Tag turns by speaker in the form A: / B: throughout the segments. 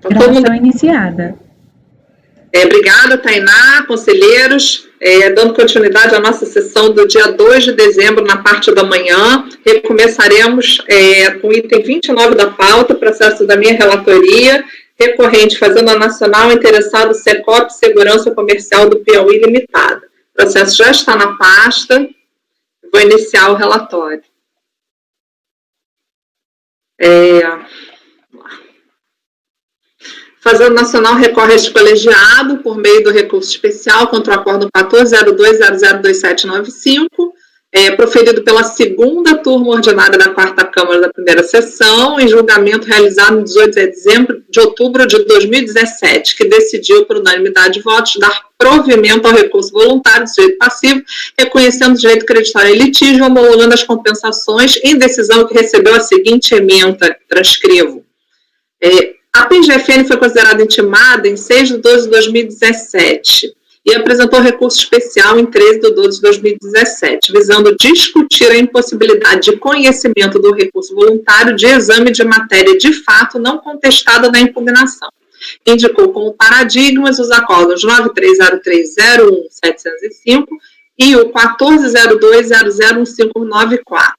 A: Gravação iniciada.
B: Obrigada, Tainá, conselheiros. Dando continuidade à nossa sessão do dia 2 de dezembro, na parte da manhã, recomeçaremos com o item 29 da pauta, processo da minha relatoria, recorrente Fazenda Nacional, interessado Secop Segurança Comercial do Piauí Limitada. O processo já está na pasta, vou iniciar o relatório. Fazenda Nacional recorre a este colegiado por meio do recurso especial contra o acordo 14.02.002795, proferido pela segunda turma ordinária da 4ª Câmara da primeira sessão, em julgamento realizado em 18 de outubro de 2017, que decidiu, por unanimidade de votos, dar provimento ao recurso voluntário do sujeito passivo, reconhecendo o direito creditório em litígio, homologando as compensações em decisão que recebeu a seguinte ementa, transcrevo. A PGFN foi considerada intimada em 6 de 12 de 2017 e apresentou recurso especial em 13 de 12 de 2017, visando discutir a impossibilidade de conhecimento do recurso voluntário de exame de matéria de fato não contestada na impugnação. Indicou como paradigmas os acordos 930301.705 e o 1402001594.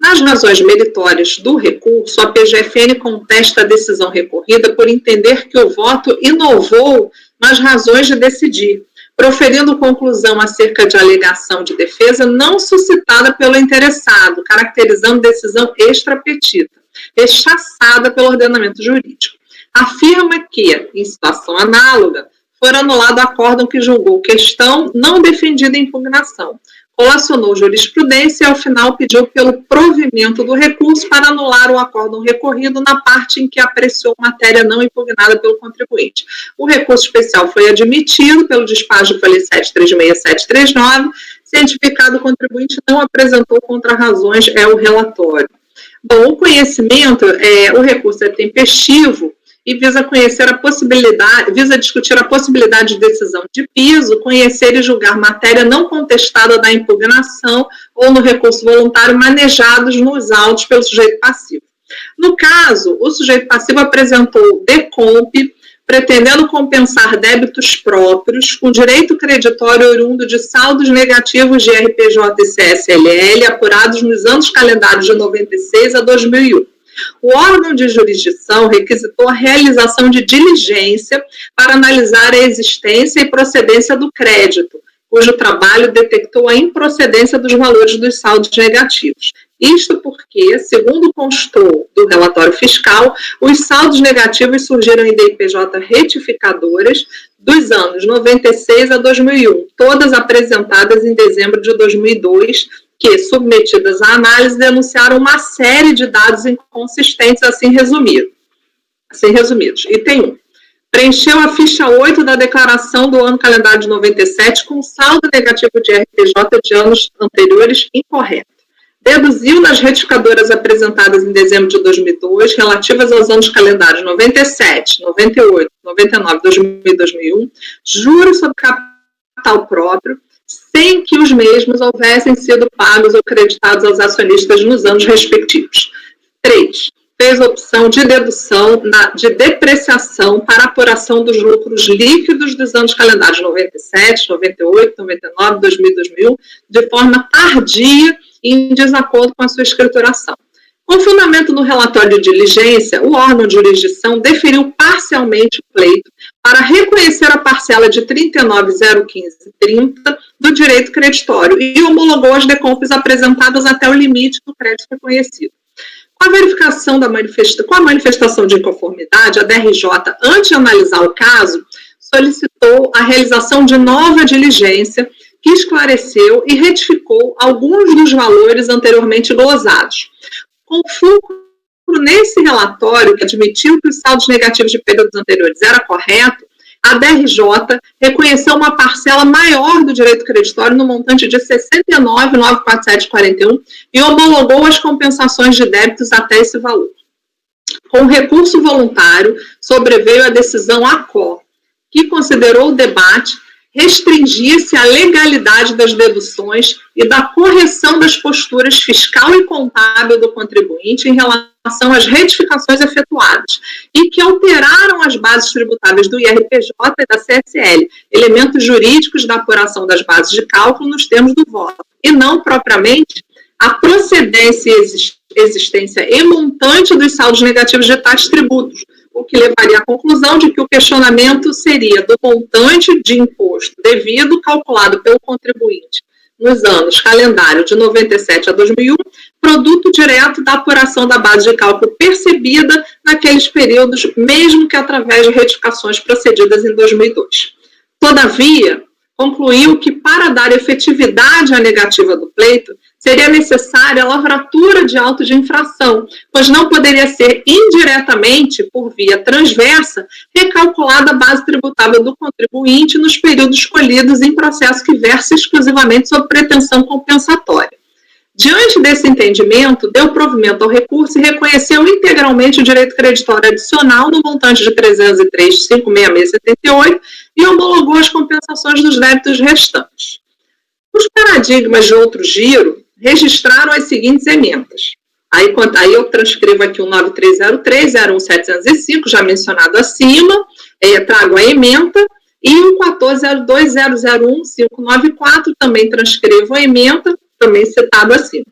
B: Nas razões meritórias do recurso, a PGFN contesta a decisão recorrida por entender que o voto inovou nas razões de decidir, proferindo conclusão acerca de alegação de defesa não suscitada pelo interessado, caracterizando decisão extrapetita, rechaçada pelo ordenamento jurídico. Afirma que, em situação análoga, for anulado acórdão que julgou questão não defendida em impugnação, colacionou jurisprudência e, ao final, pediu pelo provimento do recurso para anular o acórdão recorrido na parte em que apreciou matéria não impugnada pelo contribuinte. O recurso especial foi admitido pelo despacho de folha 736739, cientificado o contribuinte não apresentou contrarrazões, o relatório. Bom, o conhecimento, o recurso é tempestivo, e visa discutir a possibilidade de decisão de piso, conhecer e julgar matéria não contestada da impugnação ou no recurso voluntário manejados nos autos pelo sujeito passivo. No caso, o sujeito passivo apresentou decomp, pretendendo compensar débitos próprios com direito creditório oriundo de saldos negativos de RPJ e CSLL apurados nos anos calendários de 96 a 2001. O órgão de jurisdição requisitou a realização de diligência para analisar a existência e procedência do crédito, cujo trabalho detectou a improcedência dos valores dos saldos negativos. Isto porque, segundo constou do relatório fiscal, os saldos negativos surgiram em DIPJ retificadoras dos anos 96 a 2001, todas apresentadas em dezembro de 2002, que, submetidas à análise, denunciaram uma série de dados inconsistentes, assim resumidos. Item 1. Preencheu a ficha 8 da declaração do ano calendário de 97 com saldo negativo de RPJ de anos anteriores incorreto. Deduziu nas retificadoras apresentadas em dezembro de 2002, relativas aos anos calendários 97, 98, 99, 2000 e 2001, juros sobre capital próprio, sem que os mesmos houvessem sido pagos ou creditados aos acionistas nos anos respectivos. 3. Fez opção de dedução de depreciação para apuração dos lucros líquidos dos anos calendários 97, 98, 99, 2000 e 2001, de forma tardia e em desacordo com a sua escrituração. Com fundamento no relatório de diligência, o órgão de jurisdição deferiu parcialmente o pleito para reconhecer a parcela de 39.015,30 do direito creditório e homologou as decompes apresentadas até o limite do crédito reconhecido. Com a verificação com a manifestação de inconformidade, a DRJ, antes de analisar o caso, solicitou a realização de nova diligência que esclareceu e retificou alguns dos valores anteriormente glosados. Com fulcro nesse relatório, que admitiu que os saldos negativos de períodos anteriores era correto, a DRJ reconheceu uma parcela maior do direito creditório no montante de R$ 69.947,41 e homologou as compensações de débitos até esse valor. Com recurso voluntário, sobreveio a decisão ACO, que considerou o debate restringir-se à legalidade das deduções e da correção das posturas fiscal e contábil do contribuinte em relação às retificações efetuadas, e que alteraram as bases tributáveis do IRPJ e da CSL, elementos jurídicos da apuração das bases de cálculo nos termos do voto, e não propriamente a procedência e existência e montante dos saldos negativos de tais tributos, o que levaria à conclusão de que o questionamento seria do montante de imposto devido calculado pelo contribuinte nos anos calendário de 97 a 2001, produto direto da apuração da base de cálculo percebida naqueles períodos, mesmo que através de retificações procedidas em 2002. Todavia, concluiu que para dar efetividade à negativa do pleito, seria necessária a lavratura de auto de infração, pois não poderia ser indiretamente, por via transversa, recalculada a base tributável do contribuinte nos períodos escolhidos em processo que versa exclusivamente sobre pretensão compensatória. Diante desse entendimento, deu provimento ao recurso e reconheceu integralmente o direito creditório adicional no montante de 303.566,78 e homologou as compensações dos débitos restantes. Os paradigmas de outro giro registraram as seguintes emendas. Aí eu transcrevo aqui o 9303, 01705, já mencionado acima, trago a ementa, e o 1402.001.594, também transcrevo a ementa, também citado acima.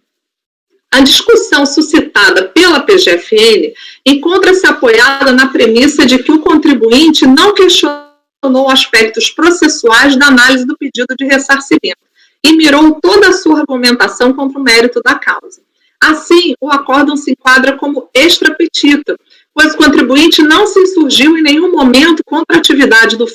B: A discussão suscitada pela PGFN encontra-se apoiada na premissa de que o contribuinte não questionou aspectos processuais da análise do pedido de ressarcimento e mirou toda a sua argumentação contra o mérito da causa. Assim, o acórdão se enquadra como extra petita, pois o contribuinte não se insurgiu em nenhum momento contra a atividade do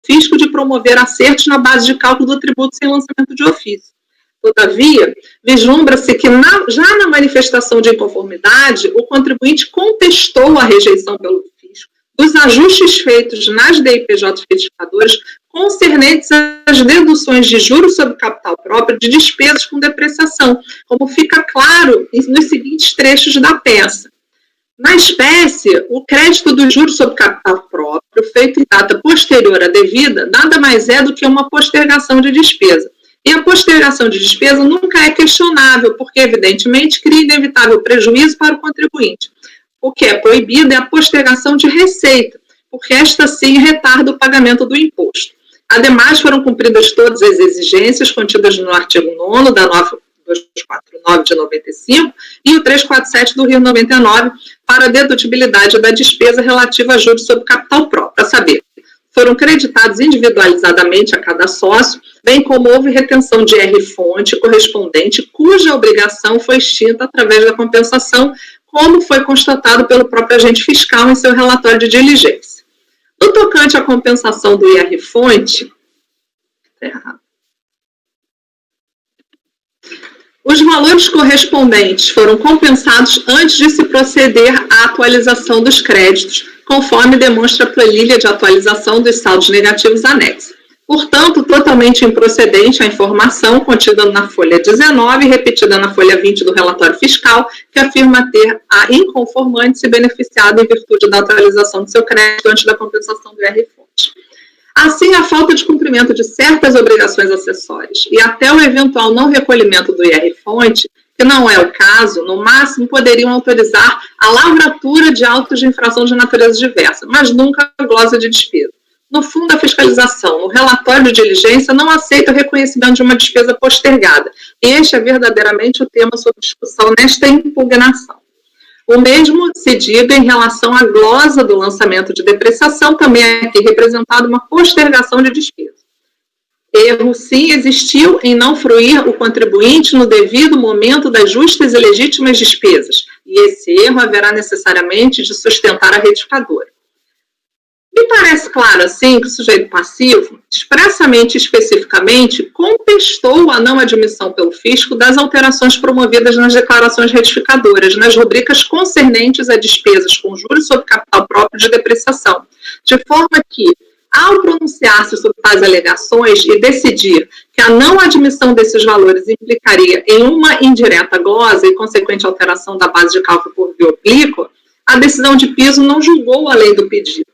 B: fisco de promover acertos na base de cálculo do tributo sem lançamento de ofício. Todavia, vislumbra-se que já na manifestação de inconformidade, o contribuinte contestou a rejeição pelo fisco dos ajustes feitos nas DIPJ retificadoras concernentes às deduções de juros sobre capital próprio de despesas com depreciação, como fica claro nos seguintes trechos da peça. Na espécie, o crédito dos juros sobre capital próprio, feito em data posterior à devida, nada mais é do que uma postergação de despesa. E a postergação de despesa nunca é questionável, porque, evidentemente, cria inevitável prejuízo para o contribuinte. O que é proibido é a postergação de receita, porque esta, sim, retarda o pagamento do imposto. Ademais, foram cumpridas todas as exigências contidas no artigo 9º da 9249 de 95 e o 347 do Rio 99 para a dedutibilidade da despesa relativa a juros sobre capital próprio, a saber, foram creditados individualizadamente a cada sócio, bem como houve retenção de R-fonte correspondente, cuja obrigação foi extinta através da compensação, como foi constatado pelo próprio agente fiscal em seu relatório de diligência. No tocante à compensação do IR-fonte, os valores correspondentes foram compensados antes de se proceder à atualização dos créditos, conforme demonstra a planilha de atualização dos saldos negativos anexa. Portanto, totalmente improcedente a informação contida na folha 19 e repetida na folha 20 do relatório fiscal, que afirma ter a inconformante se beneficiado em virtude da atualização do seu crédito antes da compensação do IR-fonte. Assim, a falta de cumprimento de certas obrigações acessórias e até o eventual não recolhimento do IR-fonte, que não é o caso, no máximo poderiam autorizar a lavratura de autos de infração de natureza diversa, mas nunca a glosa de despesa. No fundo, a fiscalização, no relatório de diligência, não aceita o reconhecimento de uma despesa postergada. Este é verdadeiramente o tema sob discussão nesta impugnação. O mesmo se diga em relação à glosa do lançamento de depreciação, também é aqui representado uma postergação de despesa. Erro, sim, existiu em não fruir o contribuinte no devido momento das justas e legítimas despesas, e esse erro haverá necessariamente de sustentar a retificadora. Me parece claro, assim, que o sujeito passivo, expressamente e especificamente, contestou a não admissão pelo fisco das alterações promovidas nas declarações retificadoras, nas rubricas concernentes a despesas com juros sobre capital próprio de depreciação, de forma que, ao pronunciar-se sobre tais alegações e decidir que a não admissão desses valores implicaria em uma indireta glosa e consequente alteração da base de cálculo por via oblíqua, a decisão de piso não julgou a lei do pedido.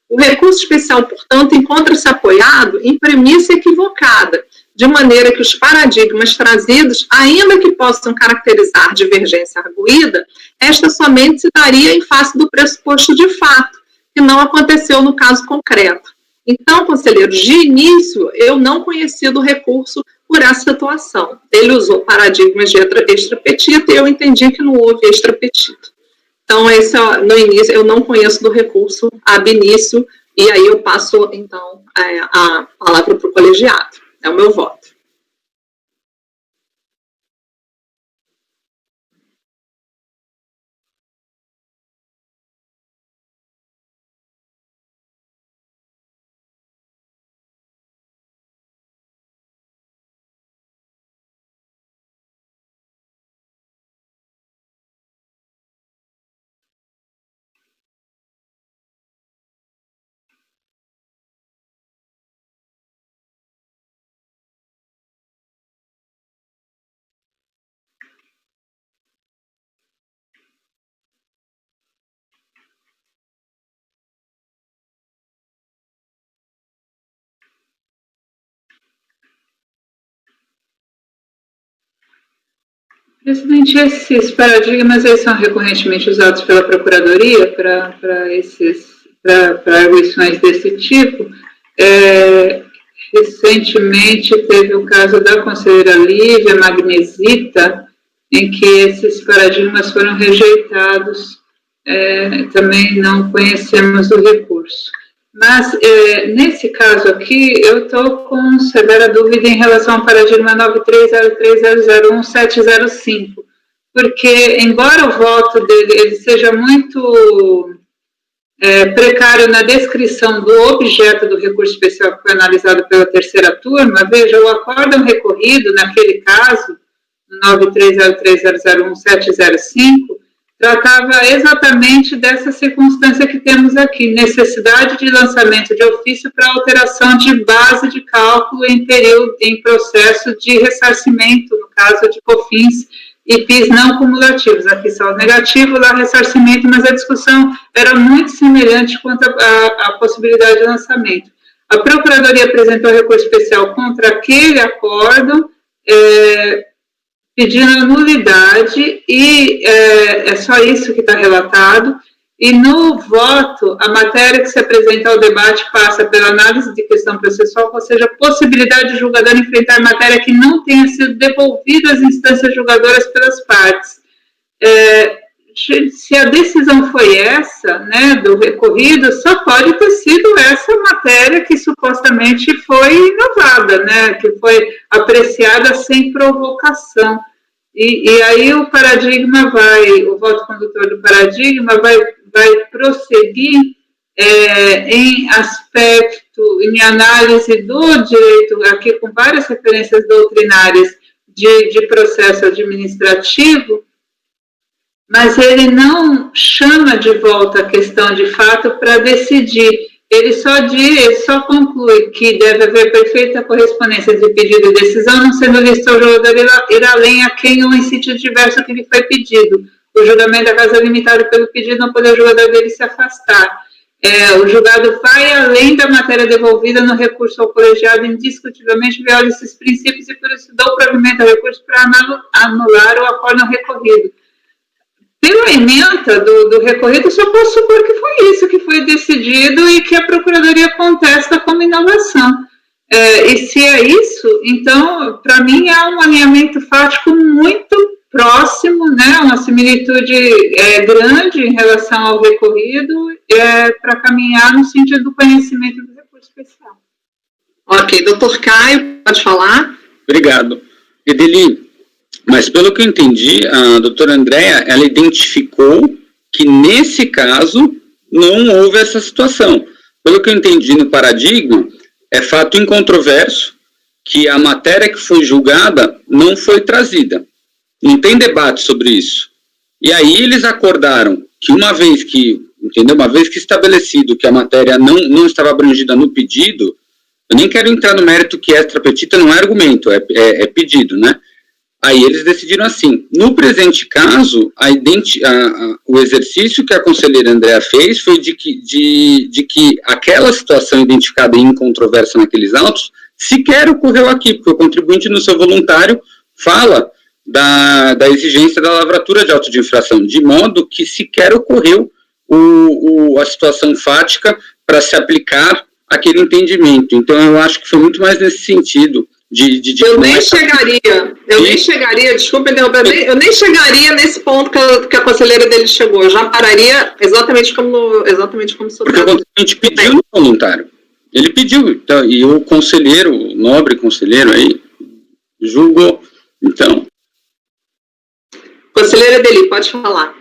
B: O recurso especial, portanto, encontra-se apoiado em premissa equivocada, de maneira que os paradigmas trazidos, ainda que possam caracterizar divergência arguída, esta somente se daria em face do pressuposto de fato, que não aconteceu no caso concreto. Então, conselheiros, de início, eu não conhecia do recurso por essa atuação. Ele usou paradigmas de extrapetita e eu entendi que não houve extrapetita. Então, esse, no início, eu não conheço do recurso ab início, e aí eu passo, então, a palavra para o colegiado. É o meu voto.
A: Presidente, esses paradigmas eles são recorrentemente usados pela Procuradoria para arguições desse tipo. Recentemente teve o caso da conselheira Lívia Magnesita, em que esses paradigmas foram rejeitados, também não conhecemos o recurso. Mas, nesse caso aqui, eu estou com severa dúvida em relação ao paradigma 9303001705, porque, embora o voto dele ele seja muito precário na descrição do objeto do recurso especial que foi analisado pela terceira turma, veja, o acórdão recorrido, naquele caso, 9303001705, tratava exatamente dessa circunstância que temos aqui, necessidade de lançamento de ofício para alteração de base de cálculo em processo de ressarcimento, no caso de COFINS e PIS não cumulativos. Aqui só o negativo, lá ressarcimento, mas a discussão era muito semelhante quanto à possibilidade de lançamento. A Procuradoria apresentou recurso especial contra aquele acórdão, pedindo a nulidade, e é só isso que está relatado, e no voto, a matéria que se apresenta ao debate passa pela análise de questão processual, ou seja, a possibilidade de julgador enfrentar matéria que não tenha sido devolvida às instâncias julgadoras pelas partes. Se a decisão foi essa, né, do recorrido, só pode ter sido essa matéria que supostamente foi inovada, né, que foi apreciada sem provocação. E aí o paradigma o voto condutor do paradigma vai prosseguir em aspecto, em análise do direito, aqui com várias referências doutrinárias de processo administrativo, mas ele não chama de volta a questão de fato para decidir. Ele só conclui que deve haver perfeita correspondência de pedido e decisão, não sendo lícito ao jogador ir além a quem ou em sítio diverso que lhe foi pedido. O julgamento da causa limitado pelo pedido não poder o jogador dele se afastar. O julgado vai além da matéria devolvida no recurso ao colegiado, indiscutivelmente viola esses princípios e por isso dá o provimento ao recurso para anular o acórdão recorrido. Pela ementa do recorrido, só posso supor que foi isso que foi decidido e que a Procuradoria contesta como inovação. E se é isso, então, para mim, há um alinhamento fático muito próximo, né, uma similitude grande em relação ao recorrido, para caminhar no sentido do conhecimento do recurso especial.
B: Ok, doutor Caio, pode falar?
C: Obrigado. Edeli, mas pelo que eu entendi, a doutora Andréa, ela identificou que nesse caso não houve essa situação. Pelo que eu entendi no paradigma, é fato incontroverso que a matéria que foi julgada não foi trazida. Não tem debate sobre isso. E aí eles acordaram que uma vez que estabelecido que a matéria não estava abrangida no pedido, eu nem quero entrar no mérito que extra petita não é argumento, é pedido, né? Aí eles decidiram assim. No presente caso, o exercício que a conselheira Andréa fez foi de que aquela situação identificada e incontroversa naqueles autos sequer ocorreu aqui, porque o contribuinte no seu voluntário fala da exigência da lavratura de auto de infração, de modo que sequer ocorreu a situação fática para se aplicar aquele entendimento. Então, eu acho que foi muito mais nesse sentido.
B: Eu nem chegaria, desculpa interromper, eu nem chegaria nesse ponto que a conselheira dele chegou, eu já pararia exatamente como o senhor.
C: Porque o contribuinte pediu no voluntário, ele pediu, então, e o conselheiro, o nobre conselheiro aí, julgou, então.
B: Conselheira dele, pode falar.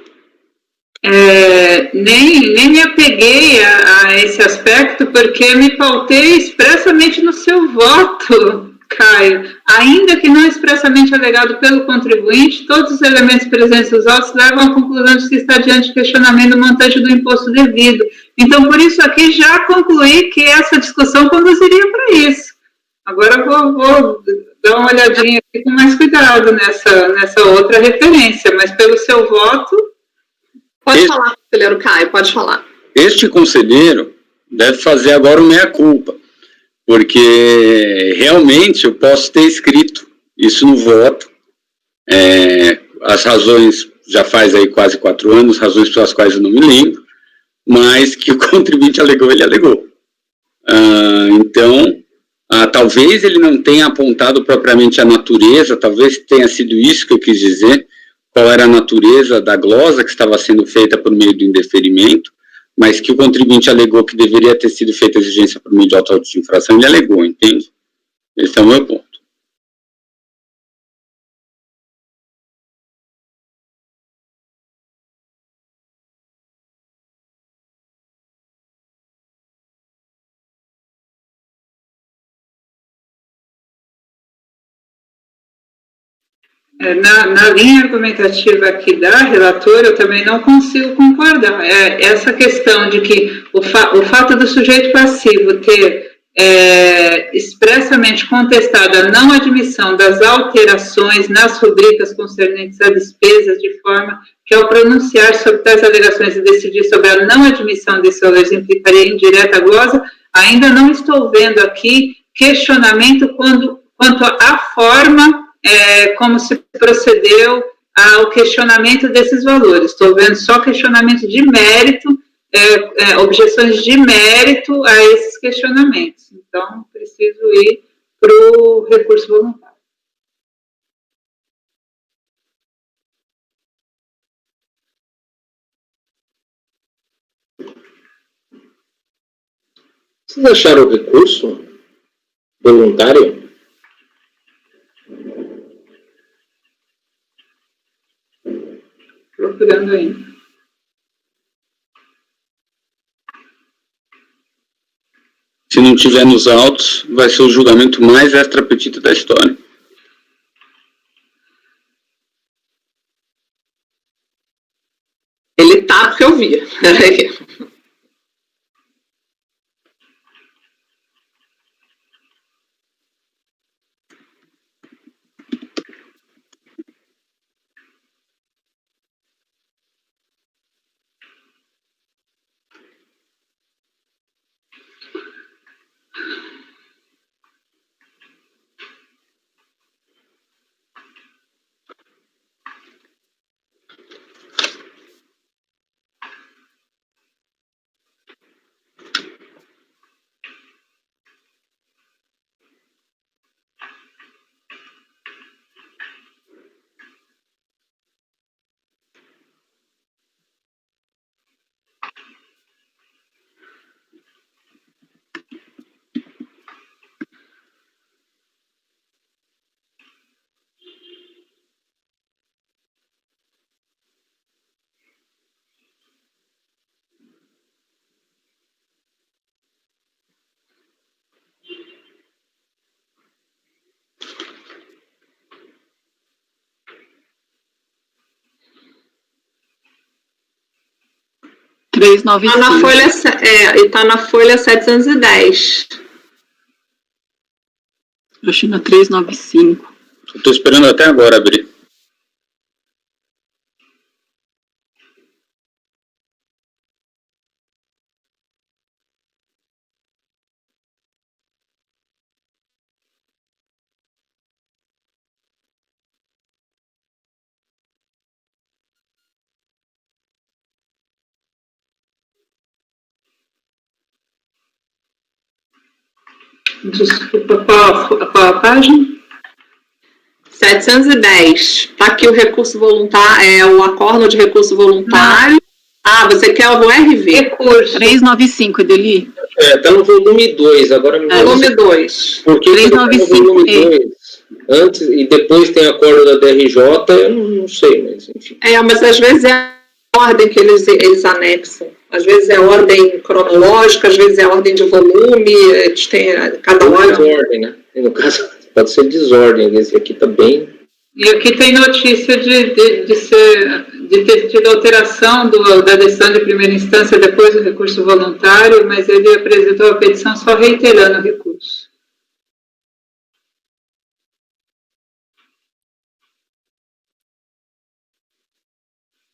A: Nem me apeguei a esse aspecto, porque me pautei expressamente no seu voto, Caio. Ainda que não expressamente alegado pelo contribuinte, todos os elementos presentes nos autos levam à conclusão de que está diante de questionamento do montante do imposto devido. Então, por isso aqui já concluí que essa discussão conduziria para isso. Agora vou dar uma olhadinha aqui com mais cuidado nessa outra referência, mas pelo seu voto...
B: Pode falar, conselheiro Caio, pode falar.
C: Este conselheiro deve fazer agora o meia-culpa, porque realmente eu posso ter escrito isso no voto, as razões, já faz aí quase 4 anos, razões pelas quais eu não me lembro, mas que o contribuinte alegou, ele alegou. Então, talvez ele não tenha apontado propriamente a natureza, talvez tenha sido isso que eu quis dizer, qual era a natureza da glosa que estava sendo feita por meio do indeferimento, mas que o contribuinte alegou que deveria ter sido feita a exigência por meio de auto de infração, ele alegou, entende? Esse é o meu ponto.
A: Na linha argumentativa aqui da relatora, eu também não consigo concordar. Essa questão de que o fato do sujeito passivo ter expressamente contestado a não admissão das alterações nas rubricas concernentes a despesas, de forma que, ao pronunciar sobre tais alegações e decidir sobre a não admissão desses valores implicaria indireta glosa, ainda não estou vendo aqui questionamento quanto à forma como se procedeu ao questionamento desses valores. Estou vendo só questionamento de mérito, objeções de mérito a esses questionamentos. Então, preciso ir para o recurso voluntário.
D: Vocês acharam o recurso voluntário?
A: Procurando ainda.
C: Se não tiver nos autos, vai ser o julgamento mais extra-petita da história.
B: Ele tá porque eu vi. Peraí. Está na folha 710.
E: Acho na 395.
C: Estou esperando até agora abrir.
A: Desculpa, qual a página?
B: 710. Está aqui o recurso voluntário, o acórdão de recurso voluntário. Ah, você quer o RV?
A: Recurso.
E: 395, Edeli.
D: Está no volume 2, agora me
B: Volume 2.
D: Por que
E: 395,
D: tá no volume 2? Antes e depois tem acordo da DRJ, eu não sei, mas enfim.
B: Mas às vezes é a ordem que eles anexam. Às vezes é a ordem cronológica, às vezes é a ordem de volume, eles têm cada hora.
D: Desordem, né? No caso, pode ser desordem, esse aqui está bem.
A: E aqui tem notícia de ter tido alteração da decisão de primeira instância depois do recurso voluntário, mas ele apresentou a petição só reiterando o recurso.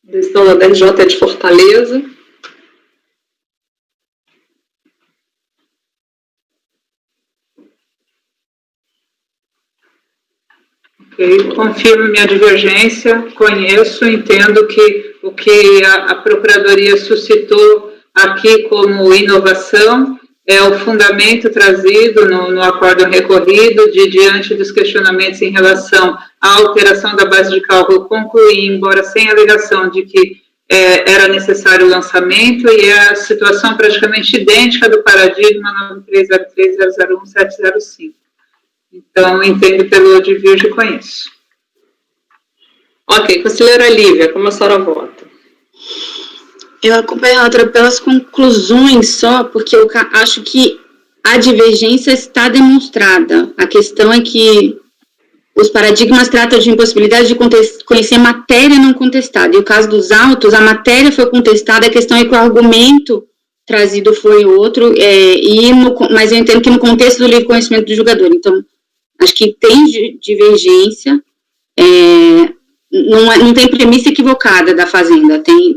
B: A decisão da DRJ é de Fortaleza.
A: Ok, confirmo minha divergência, conheço, entendo que o que a Procuradoria suscitou aqui como inovação é o fundamento trazido no acórdão recorrido diante dos questionamentos em relação à alteração da base de cálculo, concluir, embora sem alegação de que era necessário o lançamento, e é a situação praticamente idêntica do paradigma 9303001705. Então, entendo pelo divergir e conheço.
B: Ok, conselheira Lívia, como a senhora vota?
F: Eu acompanho a relatora pelas conclusões só, porque eu acho que a divergência está demonstrada. A questão é que os paradigmas tratam de impossibilidade de conhecer matéria não contestada. E o caso dos autos, a matéria foi contestada, a questão é que o argumento trazido foi outro, mas eu entendo que no contexto do livre conhecimento do julgador. Então, acho que tem divergência, não tem premissa equivocada da Fazenda, tem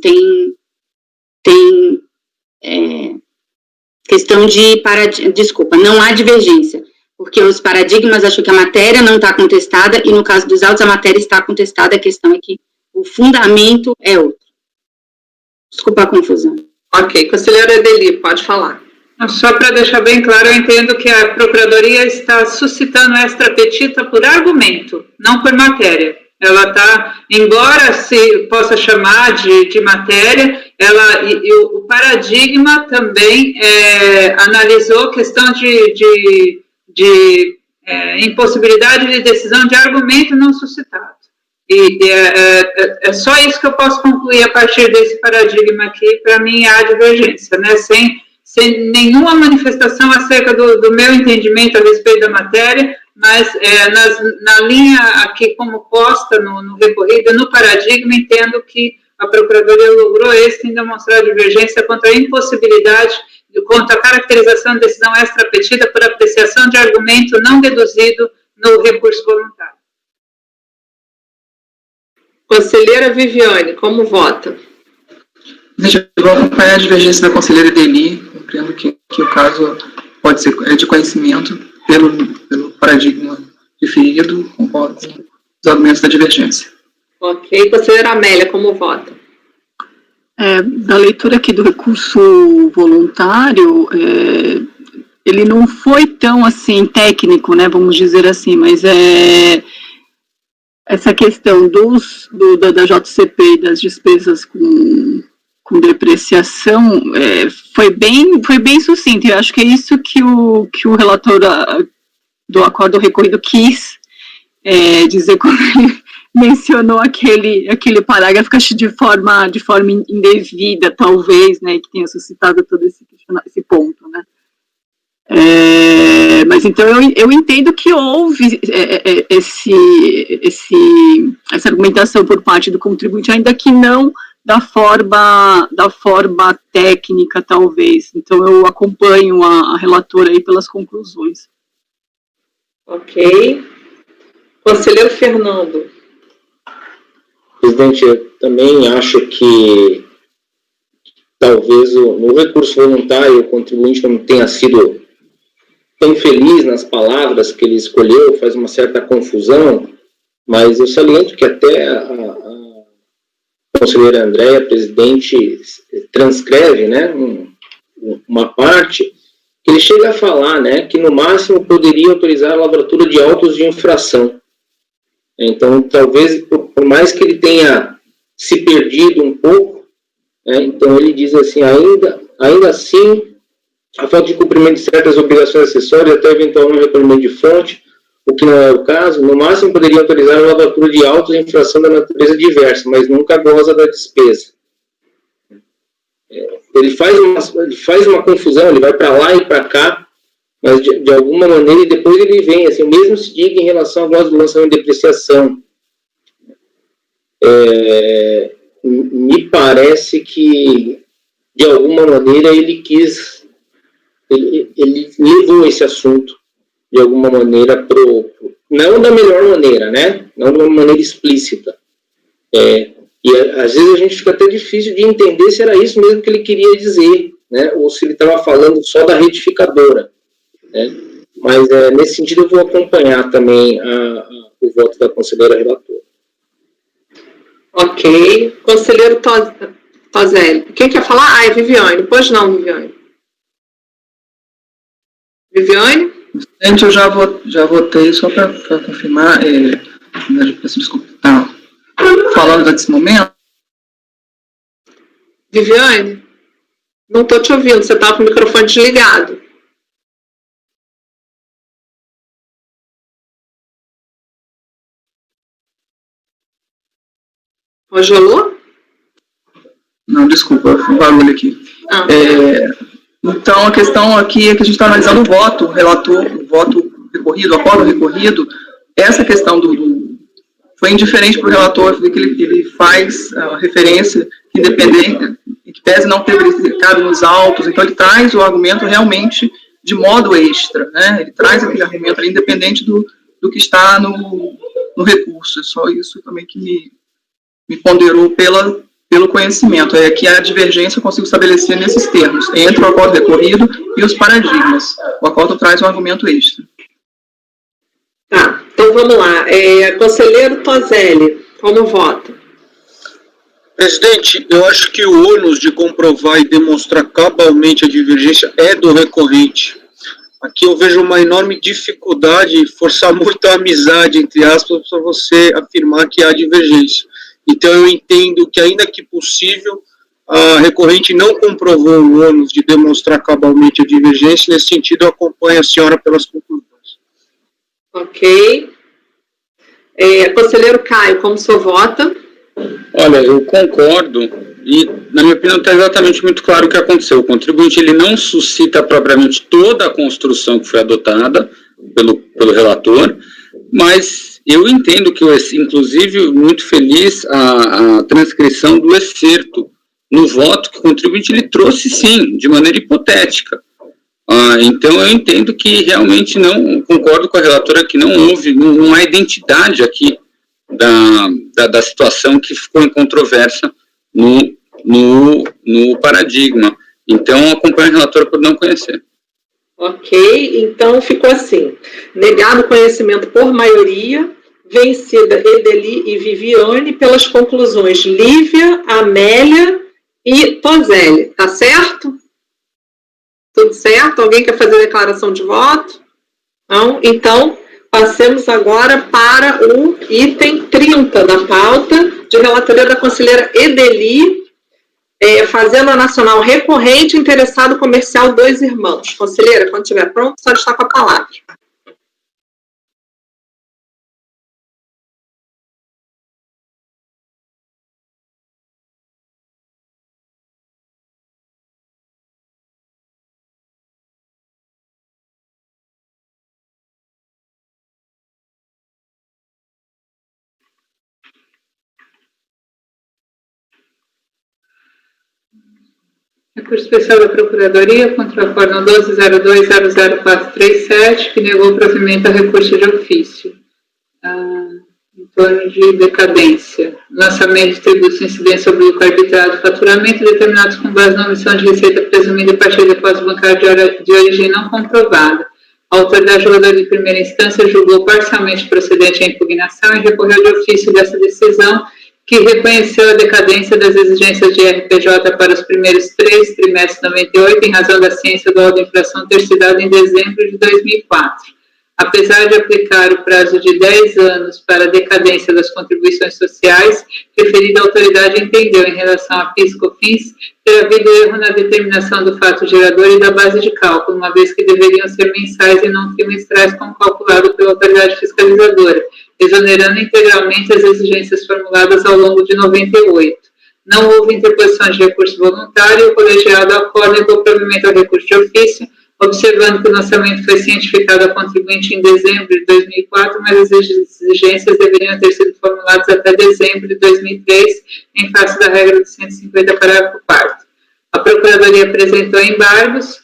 F: questão de desculpa, não há divergência, porque os paradigmas acham que a matéria não está contestada, e no caso dos autos a matéria está contestada, a questão é que o fundamento é outro. Desculpa a confusão.
B: Ok, conselheira Edeli, pode falar.
A: Só para deixar bem claro, eu entendo que a Procuradoria está suscitando extra petita por argumento, não por matéria. Ela está, embora se possa chamar de matéria, o paradigma também analisou questão de impossibilidade de decisão de argumento não suscitado. E é só isso que eu posso concluir a partir desse paradigma aqui. Para mim, há divergência, né? Sem nenhuma manifestação acerca do meu entendimento a respeito da matéria, mas na linha aqui como posta no recorrido, no paradigma, entendo que a Procuradoria logrou em demonstrar divergência quanto à impossibilidade, quanto à caracterização de decisão extra-petita por apreciação de argumento não deduzido no recurso voluntário.
B: Conselheira Viviane, como vota?
G: Gente, eu vou acompanhar a divergência da conselheira Edeli, compreendo que o caso pode ser de conhecimento pelo paradigma definido, concordo com os argumentos da divergência.
B: Ok, conselheira Amélia, como vota?
E: Da leitura aqui do recurso voluntário, ele não foi tão, assim, técnico, né, vamos dizer assim, mas essa questão da JCP e das despesas com depreciação foi bem sucinto. Eu acho que é isso que o relator do acórdão recorrido quis dizer quando ele mencionou aquele parágrafo, que acho de forma indevida, talvez, né, que tenha suscitado todo esse ponto, né. Mas então eu entendo que houve essa argumentação por parte do contribuinte, ainda que não da forma técnica, talvez. Então eu acompanho a relatora aí pelas conclusões.
B: Ok. Conselheiro Fernando.
D: Presidente, eu também acho que talvez no recurso voluntário o contribuinte não tenha sido tão feliz nas palavras que ele escolheu, faz uma certa confusão, mas eu saliento que até a conselheira Andréia, presidente, transcreve, né, uma parte que ele chega a falar, né, que no máximo poderia autorizar a lavratura de autos de infração. Então, talvez, por mais que ele tenha se perdido um pouco, então ele diz assim, ainda assim, a falta de cumprimento de certas obrigações acessórias, até eventual não recolhimento de fonte, o que não é o caso, no máximo poderia autorizar a lavratura de autos de infração da natureza diversa, mas nunca goza da despesa. Ele faz uma confusão, ele vai para lá e para cá, mas de alguma maneira, e depois ele vem, assim, o mesmo se diga em relação ao gozo do lançamento de depreciação. Me parece que, de alguma maneira, ele levou esse assunto, de alguma maneira, não da melhor maneira, né? Não de uma maneira explícita. E às vezes a gente fica até difícil de entender se era isso mesmo que ele queria dizer, né? Ou se ele estava falando só da retificadora, né? Mas nesse sentido eu vou acompanhar também o voto da conselheira relatora.
B: Ok. Conselheiro Toselli. Quem quer falar? É Viviane. Pois não, Viviane. Viviane?
G: Gente, eu já votei, só para confirmar, peço desculpa, falando desse momento.
B: Viviane? Não estou te ouvindo, você está com o microfone desligado. Congelou?
G: Não, desculpa, foi um barulho aqui. Então, a questão aqui é que a gente está analisando o voto, o voto recorrido, o acordo recorrido. Essa questão foi indiferente para o relator, que ele faz a referência independente, que pese não ter verificado nos autos, então ele traz o argumento realmente de modo extra, né? Ele traz aquele argumento ali, independente do que está no recurso. É só isso também que me ponderou pelo conhecimento. É que a divergência eu consigo estabelecer nesses termos, entre o acordo recorrido e os paradigmas. O acordo traz um argumento extra.
B: Tá, então vamos lá. Conselheiro Toselli, como vota?
H: Presidente, eu acho que o ônus de comprovar e demonstrar cabalmente a divergência é do recorrente. Aqui eu vejo uma enorme dificuldade, forçar muito a amizade, entre aspas, para você afirmar que há divergência. Então eu entendo que, ainda que possível, a recorrente não comprovou o ônus de demonstrar cabalmente a divergência. Nesse sentido, eu acompanho a senhora pelas conclusões.
B: Ok. Conselheiro Caio, como o senhor vota?
C: Olha, eu concordo, e na minha opinião está exatamente muito claro o que aconteceu. O contribuinte ele não suscita propriamente toda a construção que foi adotada pelo relator, mas eu entendo que, inclusive, muito feliz a transcrição do excerto no voto que o contribuinte ele trouxe, sim, de maneira hipotética. Então eu entendo que realmente não concordo com a relatora que não há identidade aqui da situação que ficou em controvérsia no paradigma. Então, acompanho a relatora por não conhecer.
B: Ok, então ficou assim. Negado conhecimento por maioria, vencida Edeli e Viviane pelas conclusões Lívia, Amélia e Toselli. Tá certo? Tudo certo? Alguém quer fazer declaração de voto? Não? Então, passemos agora para o item 30 da pauta, de relatoria da conselheira Edeli, Fazenda Nacional Recorrente, Interessado Comercial Dois Irmãos. Conselheira, quando estiver pronto, só está com a palavra.
A: Recurso especial da Procuradoria contra o acórdão 12.02.00437, que negou o provimento a recurso de ofício. Em torno de decadência. Lançamento de tributos de incidência sobre lucro arbitrário do faturamento, determinados com base na omissão de receita presumida a partir de depósito bancário de origem não comprovada. A autoridade julgadora de primeira instância julgou parcialmente procedente a impugnação e recorreu de ofício dessa decisão, que reconheceu a decadência das exigências de RPJ para os primeiros 3 trimestres de 98, em razão da ciência do da inflação ter sido dada em dezembro de 2004. Apesar de aplicar o prazo de 10 anos para a decadência das contribuições sociais, referida autoridade entendeu, em relação a PIS e COFINS, ter havido erro na determinação do fato gerador e da base de cálculo, uma vez que deveriam ser mensais e não trimestrais, como calculado pela autoridade fiscalizadora, exonerando integralmente as exigências formuladas ao longo de 98. Não houve interposição de recurso voluntário e o colegiado acorda com o provimento ao recurso de ofício, observando que o lançamento foi cientificado a contribuinte em dezembro de 2004, mas as exigências deveriam ter sido formuladas até dezembro de 2003, em face da regra do 150, parágrafo 4º. A Procuradoria apresentou embargos,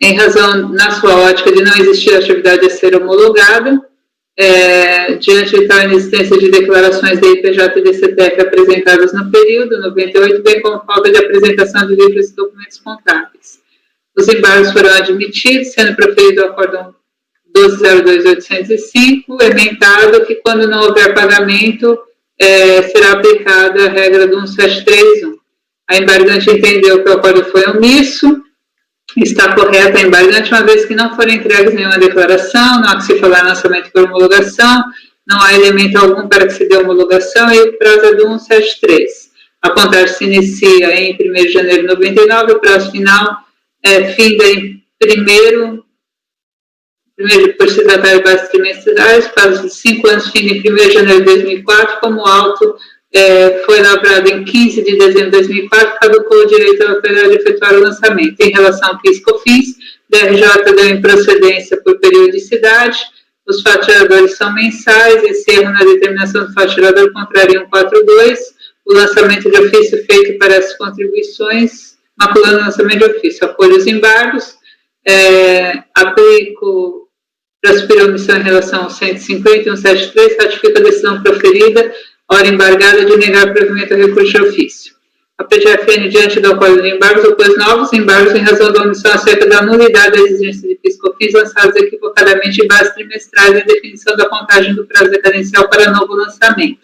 A: em razão, na sua ótica, de não existir atividade a ser homologada, diante de tal inexistência de declarações da IPJ e DCTF apresentadas no período 98, bem como falta de apresentação de livros e documentos contábeis. Os embargos foram admitidos, sendo proferido o acórdão 12.02.805, emendado que, quando não houver pagamento, será aplicada a regra do 1731. A embargante entendeu que o acordo foi omisso, está correta a embargante, uma vez que não foram entregues nenhuma declaração, não há que se falar em lançamento por homologação, não há elemento algum para que se dê homologação e o prazo é do 173. A contagem se inicia em 1º de janeiro de 99, o prazo final finda em primeiro por se tratar de bases trimestrais, prazo de 5 anos, finda em 1º de janeiro de 2004, como o auto foi elaborado em 15 de dezembro de 2004, caducou o direito da autoridade de efetuar o lançamento. Em relação ao PIS e COFINS, DRJ deu improcedência por periodicidade, os faturadores são mensais, esse erro na determinação do faturador contraria 142, o lançamento de ofício feito para essas contribuições, maculando o lançamento de ofício. Acolho os embargos, aplico para suprir a omissão em relação ao 150 e 173, ratifica a decisão proferida, hora embargada, de negar provimento ao recurso de ofício. A PGFN, diante do acordo de embargos, opôs novos embargos em razão da omissão acerca da nulidade da exigência de PIS e COFINS lançados equivocadamente em bases trimestrais e definição da contagem do prazo decadencial para novo lançamento.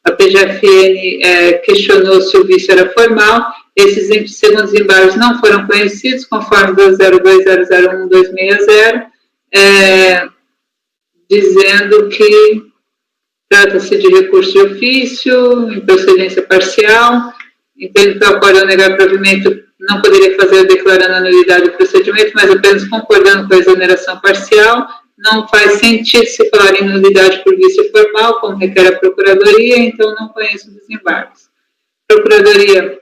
A: A PGFN questionou se o vício era formal. Esses segundos embargos não foram conhecidos, conforme 202.001.260, dizendo que trata-se de recurso de ofício, improcedência parcial. Entendo que o acordo ao negar provimento não poderia fazer declarando a nulidade do procedimento, mas apenas concordando com a exoneração parcial. Não faz sentido se falar em nulidade por vício formal, como requer a Procuradoria, então não conheço dos embargos. A Procuradoria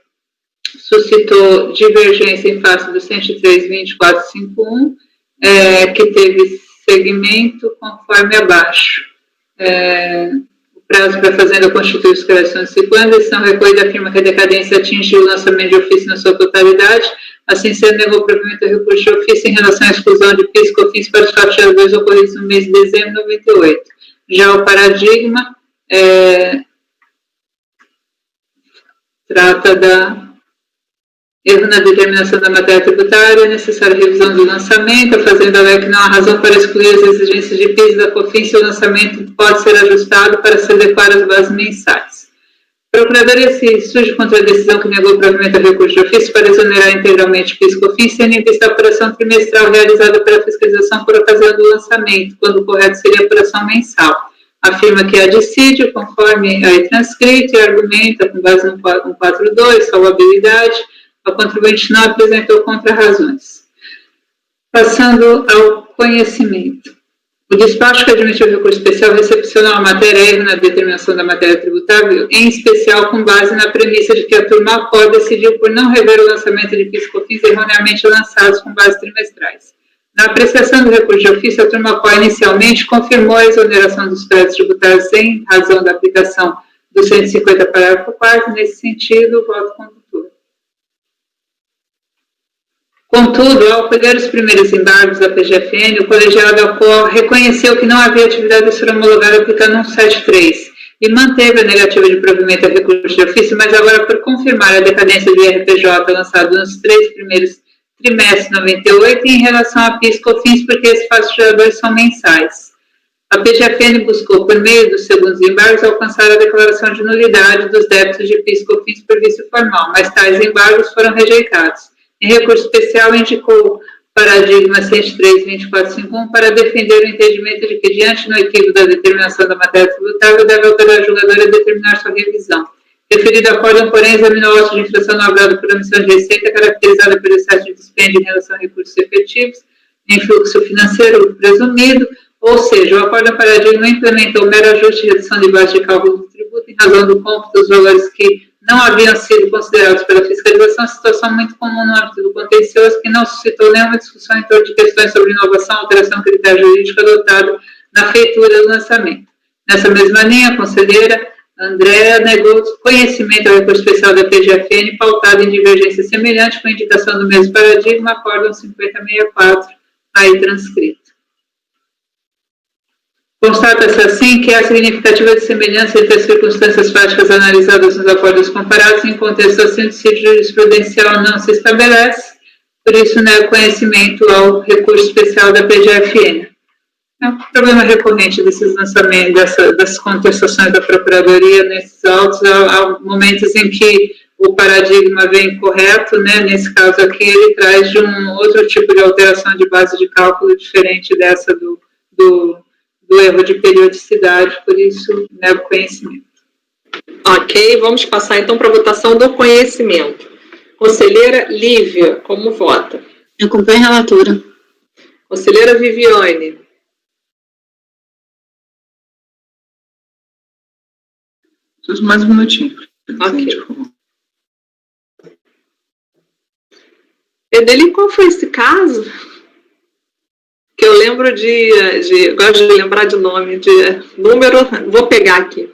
A: suscitou divergência em face do 103.2451, que teve segmento conforme abaixo. O prazo para a Fazenda constitui os esclarecimentos de 50, a decisão recolhida afirma que a decadência atingiu o lançamento de ofício na sua totalidade, assim sendo, negou o provimento do recurso de ofício em relação à exclusão de PIS e COFINS para os faturadores ocorridos no mês de dezembro de 98. Já o paradigma trata da erro na determinação da matéria tributária, necessária revisão do lançamento, a Fazenda alega que não há razão para excluir as exigências de PIS e da COFINS se o lançamento pode ser ajustado para se adequar às bases mensais. A Procuradoria se surge contra a decisão que negou o provimento ao recurso de ofício para exonerar integralmente PIS e COFINS, tendo em vista a apuração trimestral realizada pela fiscalização por ocasião do lançamento, quando o correto seria a apuração mensal. Afirma que há dissídio, conforme aí transcrito, e argumenta, com base no 142, salvabilidade. O contribuinte não apresentou contra-razões. Passando ao conhecimento. O despacho que admitiu o recurso especial recepcionou a matéria erro na determinação da matéria tributável, em especial com base na premissa de que a turma ACOR decidiu por não rever o lançamento de PIS e COFINS erroneamente lançados com bases trimestrais. Na apreciação do recurso de ofício, a turma ACOR inicialmente confirmou a exoneração dos créditos tributários em razão da aplicação do 150, parágrafo 4º. Nesse sentido, voto condutor. Contudo, ao pegar os primeiros embargos da PGFN, o colegiado ACOR reconheceu que não havia atividade a ser homologada aplicando 173 e manteve a negativa de provimento a recurso de ofício, mas agora, por confirmar a decadência do IRPJ lançado nos 3 primeiros trimestres de 98 em relação a PIS e COFINS, porque esses faturadores são mensais. A PGFN buscou, por meio dos segundos embargos, alcançar a declaração de nulidade dos débitos de PIS e COFINS por vício formal, mas tais embargos foram rejeitados. Em recurso especial, indicou paradigma 103.2451 para defender o entendimento de que, diante do equívoco da determinação da matéria tributável, deve alterar a julgadora a determinar sua revisão. Referido acórdão, porém, examinou o auto de infração no agrado por omissão de receita, caracterizada pelo excesso de dispêndio em relação a recursos efetivos, em fluxo financeiro presumido, ou seja, o acórdão paradigma implementou um mero ajuste e redução de base de cálculo do tributo em razão do cômputo dos valores que não haviam sido considerados pela fiscalização, situação muito comum no âmbito do contencioso, que não suscitou nenhuma discussão em torno de questões sobre inovação, alteração, critério jurídico adotado na feitura do lançamento. Nessa mesma linha, a conselheira Andréa negou conhecimento ao recurso especial da PGFN, pautado em divergência semelhante com a indicação do mesmo paradigma, acórdão 5064, aí transcrito. Constata-se assim que há significativa semelhança entre as circunstâncias práticas analisadas nos acordos comparados, em contexto assim, o sítio jurisprudencial não se estabelece, por isso nego conhecimento ao recurso especial da PGFN. É um problema recorrente desses lançamentos, das contestações da Procuradoria nesses autos. Há momentos em que o paradigma vem correto, né? Nesse caso aqui, ele traz de um outro tipo de alteração de base de cálculo diferente dessa do erro de periodicidade, por isso, nego conhecimento.
B: Ok, vamos passar então para a votação do conhecimento. Conselheira Lívia, como vota?
F: Eu acompanho a relatora.
B: Conselheira Viviane.
G: Preciso mais um minutinho.
B: Ok. Edeli, qual foi esse caso? Que eu lembro gosto de lembrar de nome, de número, vou pegar aqui.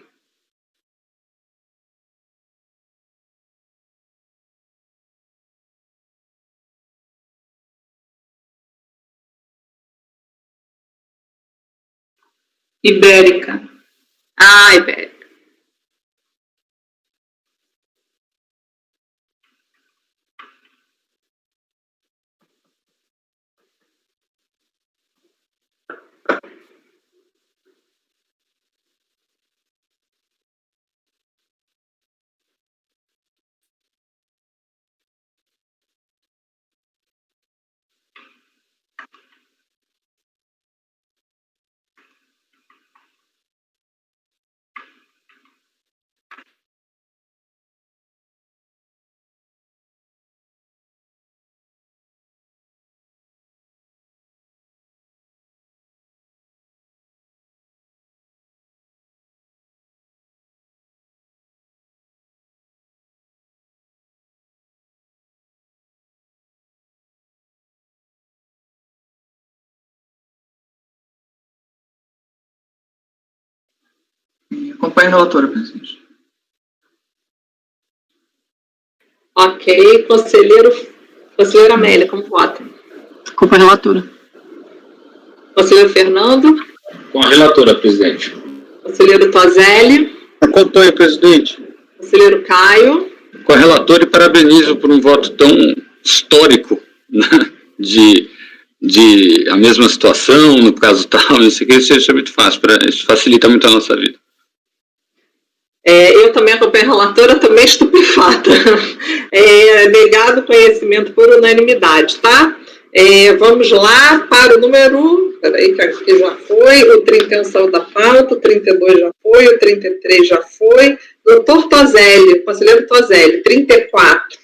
A: Ibérica.
B: Ah, Ibérica.
G: Acompanhe a relatora, presidente.
B: Ok, conselheira Amélia, como vota?
E: Acompanho a relatora.
B: Conselheiro Fernando?
D: Com a relatora, presidente.
B: Conselheiro Tozelli?
H: Acompanhe, presidente.
B: Conselheiro Caio?
C: Com a relatora, e parabenizo por um voto tão histórico, né, de a mesma situação, no caso tal, não sei o que, isso é muito fácil, isso facilita muito a nossa vida.
B: Eu também acompanho a relatora, também estupefata. Negado conhecimento por unanimidade, tá? Vamos lá para o número... Peraí, que aqui já foi. O 31 saiu da pauta, o 32 já foi, o 33 já foi. Doutor Tozelli, conselheiro Tozelli, 34.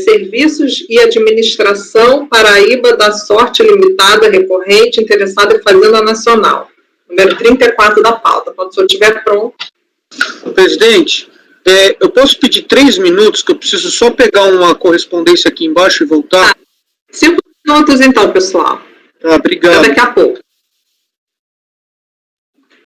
B: Serviços e administração Paraíba da Sorte Limitada Recorrente interessado em Fazenda Nacional. Número 34 da pauta. Quando o senhor estiver pronto.
H: Presidente, eu posso pedir 3 minutos, que eu preciso só pegar uma correspondência aqui embaixo e voltar?
B: 5 minutos então, pessoal.
H: Tá, obrigado.
B: Até daqui a pouco.